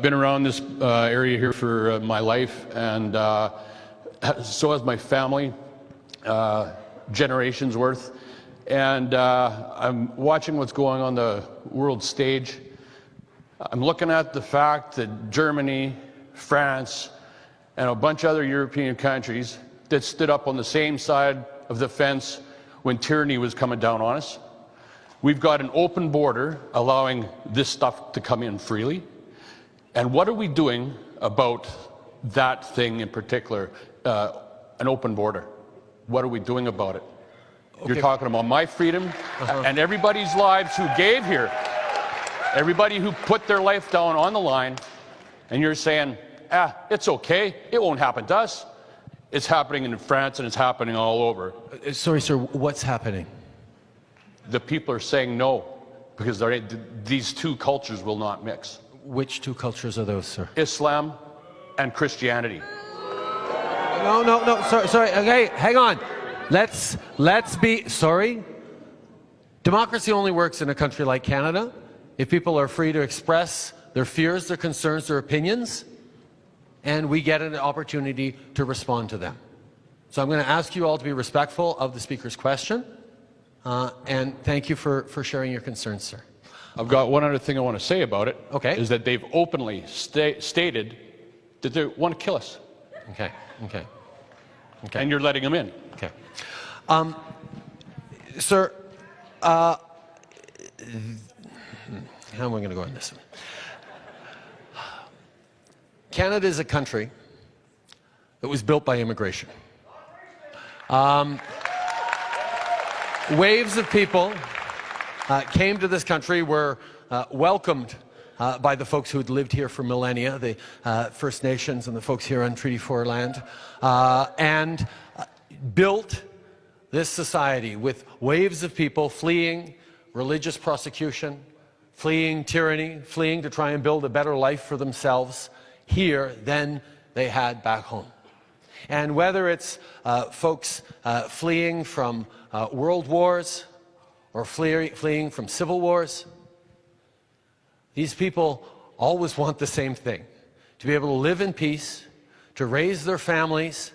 been around this area here for my life, and so has my family, generations worth. And I'm watching what's going on the world stage. I'm looking at the fact that Germany, France, and a bunch of other European countries that stood up on the same side of the fence when tyranny was coming down on us. We've got an open border allowing this stuff to come in freely. And what are we doing about that thing in particular, an open border? What are we doing about it? Okay. You're talking about my freedom and everybody's lives who gave here, everybody who put their life down on the line, and you're saying, it's okay, it won't happen to us. It's happening in France and it's happening all over. Sorry, sir, what's happening? The people are saying no, because these two cultures will not mix. Which two cultures are those, sir? Islam and Christianity. No, sorry, okay, hang on. Let's be, sorry? Democracy only works in a country like Canada if people are free to express their fears, their concerns, their opinions, and we get an opportunity to respond to them. So I'm going to ask you all to be respectful of the speaker's question, and thank you for sharing your concerns, sir. I've got one other thing I want to say about it. Okay. Is that they've openly stated that they want to kill us. Okay. And you're letting them in. Okay. Sir, how am I going to go on this one? Canada is a country that was built by immigration. Waves of people came to this country, were welcomed by the folks who had lived here for millennia, the First Nations and the folks here on Treaty 4 land, and built this society with waves of people fleeing religious persecution, fleeing tyranny, fleeing to try and build a better life for themselves here than they had back home. And whether it's folks fleeing from world wars or fleeing from civil wars, these people always want the same thing: to be able to live in peace, to raise their families,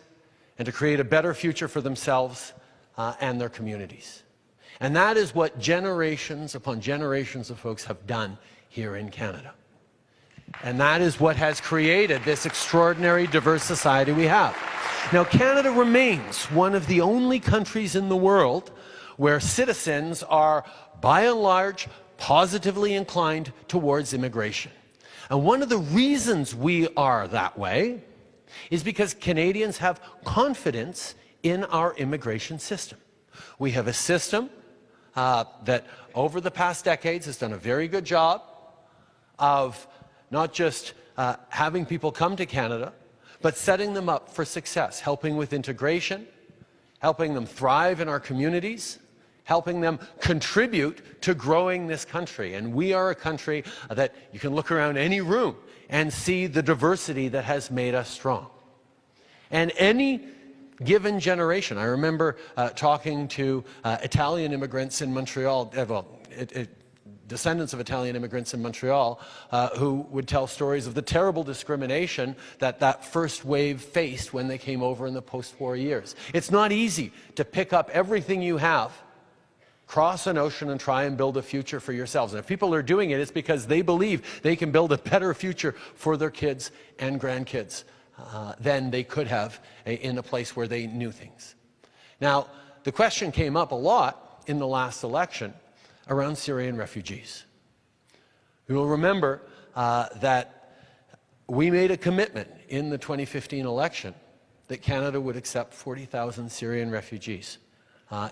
and to create a better future for themselves and their communities. And that is what generations upon generations of folks have done here in Canada. And that is what has created this extraordinary diverse society we have. Now, Canada remains one of the only countries in the world where citizens are, by and large, positively inclined towards immigration. And one of the reasons we are that way is because Canadians have confidence in our immigration system. We have a system that over the past decades has done a very good job of not just having people come to Canada, but setting them up for success, helping with integration, helping them thrive in our communities, helping them contribute to growing this country. And we are a country that you can look around any room and see the diversity that has made us strong. And any given generation, I remember talking to Italian immigrants in Montreal, descendants of Italian immigrants in Montreal, who would tell stories of the terrible discrimination that first wave faced when they came over in the post-war years. It's not easy to pick up everything you have, cross an ocean, and try and build a future for yourselves. And if people are doing it, it's because they believe they can build a better future for their kids and grandkids than they could have in a place where they knew things. Now, the question came up a lot in the last election around Syrian refugees. You will remember that we made a commitment in the 2015 election that Canada would accept 40,000 Syrian refugees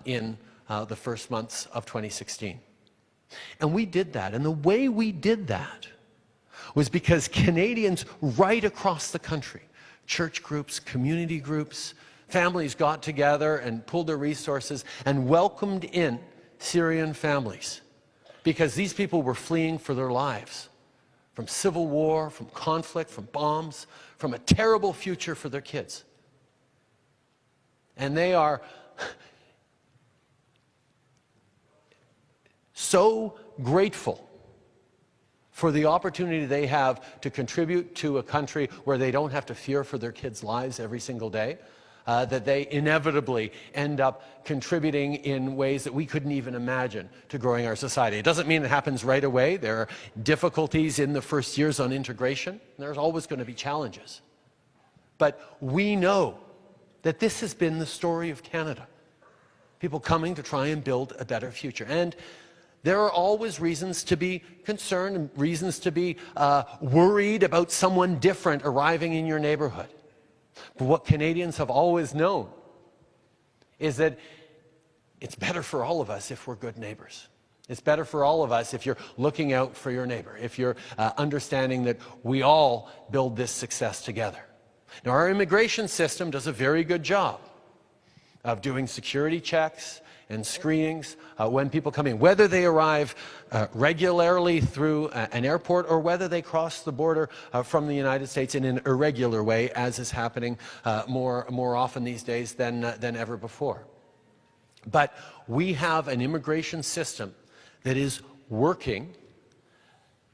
in the first months of 2016. And we did that. And the way we did that was because Canadians right across the country, church groups, community groups, families got together and pulled their resources and welcomed in Syrian families, because these people were fleeing for their lives from civil war, from conflict, from bombs, from a terrible future for their kids. And they are so grateful for the opportunity they have to contribute to a country where they don't have to fear for their kids' lives every single day, that they inevitably end up contributing in ways that we couldn't even imagine to growing our society. It doesn't mean it happens right away. There are difficulties in the first years on integration. There's always going to be challenges. But we know that this has been the story of Canada. People coming to try and build a better future. And there are always reasons to be concerned and reasons to be worried about someone different arriving in your neighborhood. But what Canadians have always known is that it's better for all of us if we're good neighbors. It's better for all of us if you're looking out for your neighbor, if you're understanding that we all build this success together. Now, our immigration system does a very good job of doing security checks and screenings when people come in, whether they arrive regularly through an airport or whether they cross the border from the United States in an irregular way, as is happening more often these days than ever before. But we have an immigration system that is working.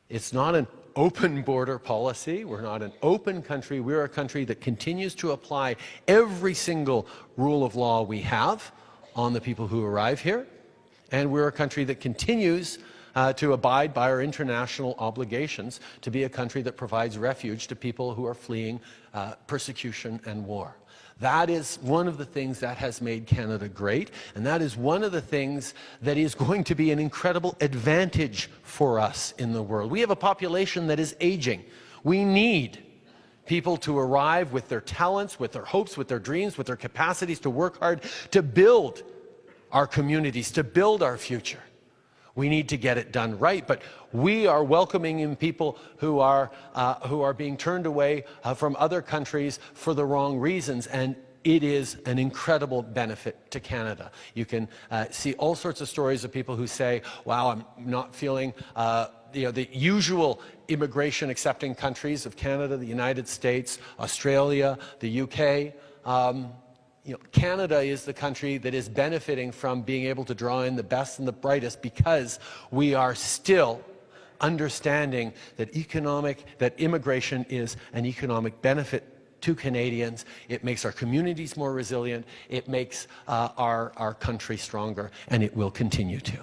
It's not an open border policy. We're not an open country. We're a country that continues to apply every single rule of law we have on the people who arrive here, and we're a country that continues to abide by our international obligations to be a country that provides refuge to people who are fleeing persecution and war. That is one of the things that has made Canada great, and that is one of the things that is going to be an incredible advantage for us in the world. We have a population that is aging. We need people to arrive with their talents, with their hopes, with their dreams, with their capacities to work hard, to build our communities, to build our future. We need to get it done right, but we are welcoming in people who are being turned away from other countries for the wrong reasons, and it is an incredible benefit to Canada. You can see all sorts of stories of people who say, wow, I'm not feeling the usual immigration accepting countries of Canada, the United States, Australia, the UK. Canada is the country that is benefiting from being able to draw in the best and the brightest because we are still understanding that immigration is an economic benefit to Canadians. It makes our communities more resilient. It makes our country stronger, and it will continue to.